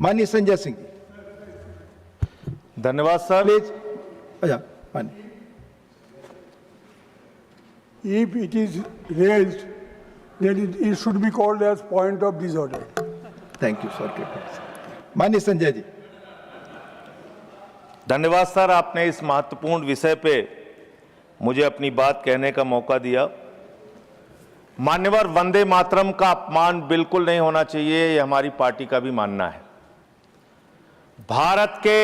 माननीय संजय सिंह जी, धन्यवाद sir. Please. अच्छा माननीय, If it is raised, then it should be called as point of disorder. Thank you sir. माननीय संजय जी, धन्यवाद सर, आपने इस महत्वपूर्ण विषय पे मुझे अपनी बात कहने का मौका दिया। मान्यवर, वंदे मातरम का अपमान बिल्कुल नहीं होना चाहिए, ये हमारी पार्टी का भी मानना है। भारत के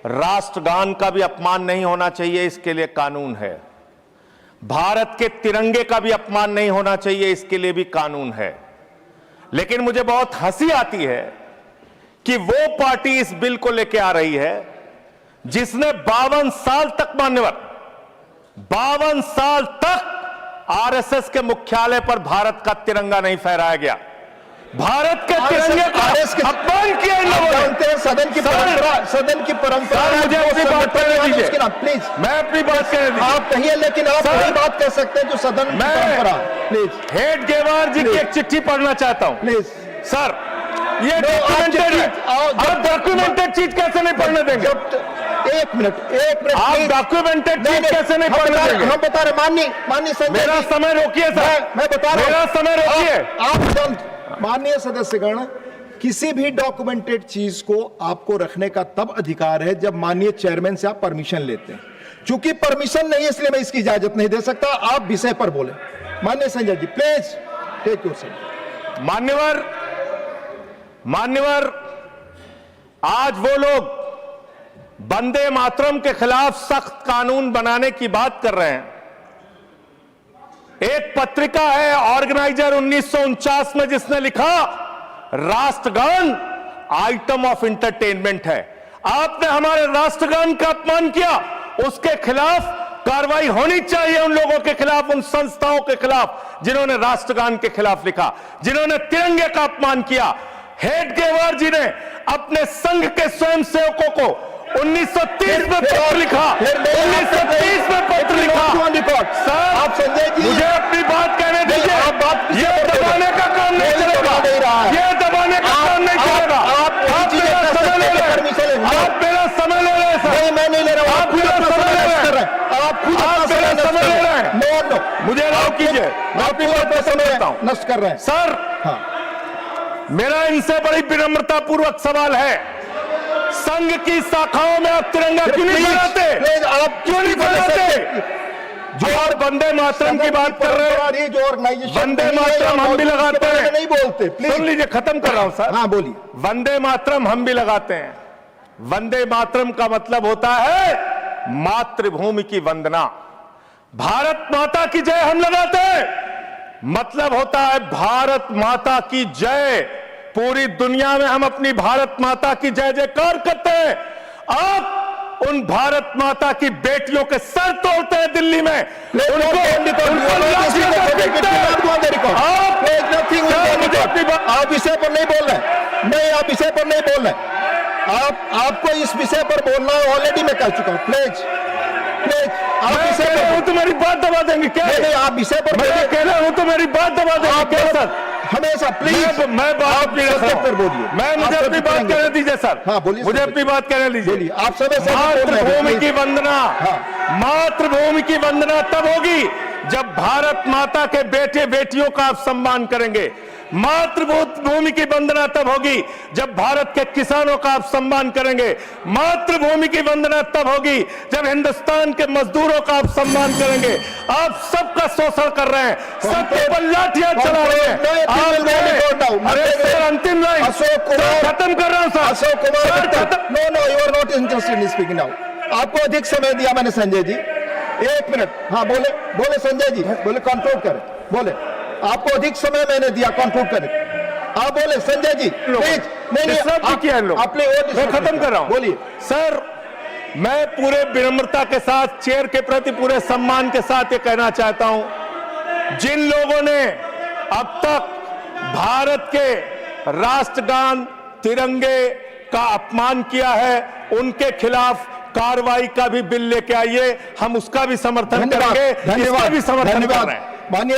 राष्ट्रगान का भी अपमान नहीं होना चाहिए, इसके लिए कानून है। भारत के तिरंगे का भी अपमान नहीं होना चाहिए, इसके लिए भी कानून है। लेकिन मुझे बहुत हंसी आती है कि वो पार्टी इस बिल को लेकर आ रही है जिसने 52 साल तक, मान्यवर 52 साल तक आरएसएस के मुख्यालय पर भारत का तिरंगा नहीं फहराया गया। भारत के तिरंगे का अपमान किया इन लोगों ने। जानते हैं सदन की परंपरा मुझे अपनी बात करने दीजिए, प्लीज। मैं अपनी बात कहने दीजिए। आप कहिए, लेकिन आप वही बात कह सकते हैं जो सदन की परंपरा। प्लीज। हेडगेवार जी की एक चिट्ठी पढ़ना चाहता हूं। प्लीज सर, ये डॉक्यूमेंटेड चीज कैसे नहीं पढ़ने देंगे? एक मिनट आप डॉक्यूमेंटेड चीज कैसे नहीं पढ़ने देंगे? हम बता रहे, माननीय संजय, मेरा समय रोकिए सर, मैं बता रहा हूं, मेरा समय रोकिए। आप माननीय सदस्यगण, किसी भी डॉक्यूमेंटेड चीज को आपको रखने का तब अधिकार है जब माननीय चेयरमैन से आप परमिशन लेते हैं। चूंकि परमिशन नहीं है, इसलिए मैं इसकी इजाजत नहीं दे सकता। आप विषय पर बोले। माननीय Sanjay ji, please take your seat. मान्यवर, आज वो लोग वंदे मातरम के खिलाफ सख्त कानून बनाने की बात कर रहे हैं। एक पत्रिका है ऑर्गेनाइजर 1949 में, जिसने लिखा राष्ट्रगान आइटम ऑफ इंटरटेनमेंट है। आपने हमारे राष्ट्रगान का अपमान किया, उसके खिलाफ कार्रवाई होनी चाहिए। उन लोगों के खिलाफ, उन संस्थाओं के खिलाफ जिन्होंने राष्ट्रगान के खिलाफ लिखा, जिन्होंने तिरंगे का अपमान किया। हेडगेवार जी ने अपने संघ के स्वयंसेवकों को 1930 में पत्र लिखा, 1930 में पत्र लिखा। सर, आप संजय जी, मुझे अपनी बात कहने दीजिए। ये दबाने का काम नहीं चलेगा, ये दबाने का काम नहीं चलेगा। आप मेरा समय ले रहे हैं, आप मेरा समय ले रहे हैं सर। मैं नहीं ले रहा हूं, आप मेरा समय ले रहे हैं, आप मेरा समय ले रहे हैं। नो, मुझे अलाउ कीजिए, मैं अपनी बात पर समय लेता हूं। नष्ट कर रहे हैं सर, मेरा इनसे बड़ी विनम्रता पूर्वक सवाल है, संघ की शाखाओं में आप तिरंगा क्यों नहीं फहराते? आप क्यों नहीं फहराते? जो आप वंदे मातरम की बात कर रहे हैं, जो ऑर्गेनाइजेशन वंदे मातरम हम भी लगाते हैं। नहीं बोलते, सुन लीजिए, खत्म कर रहा हूं सर। हाँ बोलिए। वंदे मातरम हम भी लगाते हैं। वंदे मातरम का मतलब होता है मातृभूमि की वंदना। भारत माता की जय हम लगाते हैं, मतलब होता है भारत माता की जय। पूरी दुनिया में हम अपनी भारत माता की जय जयकार करते हैं। आप उन भारत माता की बेटियों के सर तोड़ते हैं दिल्ली में, आप विषय पर नहीं बोल रहे, नहीं, आप विषय पर नहीं बोल रहे। आपको इस विषय पर बोलना ऑलरेडी मैं कह चुका हूं। प्लीज आप विषय पर तो मेरी बात दबा देंगे क्या? नहीं, आप विषय पर मैं कह रहा हूं तो मेरी बात दबा देंगे क्या सर? हमेशा प्लीज मैं बात पर बोलिए। मैं मुझे अपनी बात कहने दीजिए सर। हाँ बोलिए, मुझे अपनी बात कहने दीजिए। आप सब मातृभूमि की वंदना, मातृभूमि की वंदना तब होगी जब भारत माता के बेटे बेटियों का आप सम्मान करेंगे। मातृभूमि की वंदना तब होगी जब भारत के किसानों का आप सम्मान करेंगे। मातृभूमि की वंदना तब होगी जब हिंदुस्तान के मजदूरों का आप सम्मान करेंगे। आप सबका शोषण कर रहे हैं, सबके ऊपर लाठियां चला रहे हैं। अरे सर, अंतिम लाइन खत्म कर रहा हूं sir. Ashok Kumar, no, you are not interested in speaking now. आपको अधिक समय दिया मैंने संजय जी, 1 मिनट। हाँ बोले संजय जी, बोले कंक्लूड करें, बोले। आपको अधिक समय मैंने दिया, कंक्लूड करें। आप बोले संजय जी, प्लीज। नहीं, मैं खत्म कर रहा हूं। बोलिए सर, मैं पूरे विनम्रता के साथ, चेयर के प्रति पूरे सम्मान के साथ ये कहना चाहता हूं, जिन लोगों ने अब तक भारत के राष्ट्रगान तिरंगे का अपमान किया है, उनके खिलाफ कार्रवाई का भी बिल लेके आइए। हम उसका भी समर्थन करेंगे, इसका भी समर्थन कर रहे हैं।